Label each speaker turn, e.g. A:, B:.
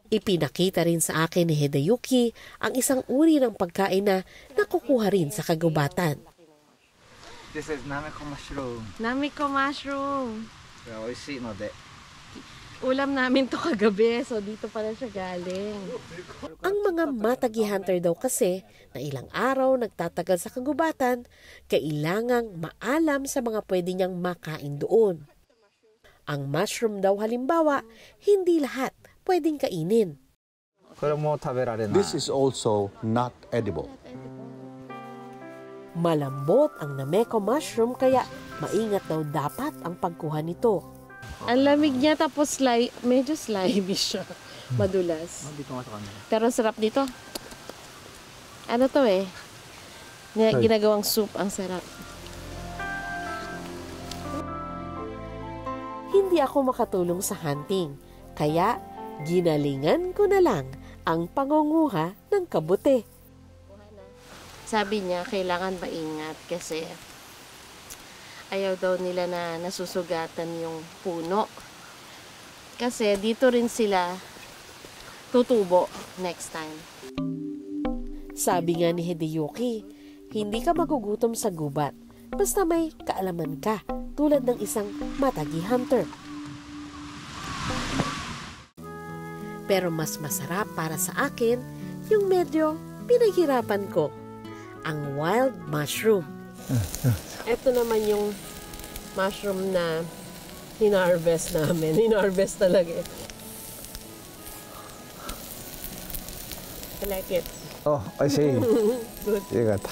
A: Ipinakita rin sa akin ni Hideyuki ang isang uri ng pagkain na nakukuha rin sa kagubatan.
B: This is nameko mushroom.
C: Nameko mushroom.
B: Oishii node.
C: Ulam namin to kagabi, so dito pala siya galing.
A: Ang mga matagi hunter daw kasi na ilang araw nagtatagal sa kagubatan, kailangang maalam sa mga pwede niyang makain doon. Ang mushroom daw halimbawa, hindi lahat pwedeng kainin.
D: This is also not edible.
A: Malambot ang nameko mushroom kaya maingat daw dapat ang pagkuha nito.
C: Ang lamig niya tapos medyo slimy siya. Madulas. Pero sarap dito. Ano to eh? Ginagawang soup, ang sarap.
A: Hindi ako makatulong sa hunting, kaya ginalingan ko na lang ang pangunguha ng kabute.
C: Sabi niya, kailangan maingat kasi ayaw daw nila na nasusugatan yung puno. Kasi dito rin sila tutubo next time.
A: Sabi nga ni Hideyuki, hindi ka magugutom sa gubat basta may kaalaman ka tulad ng isang matagi hunter. Pero mas masarap para sa akin yung medyo pinaghirapan ko, ang wild mushroom.
C: Ito naman yung mushroom na hinarvest namin. Hinarvest talaga eh. I like it.
D: Oh, I see.
C: Good.
D: よかった。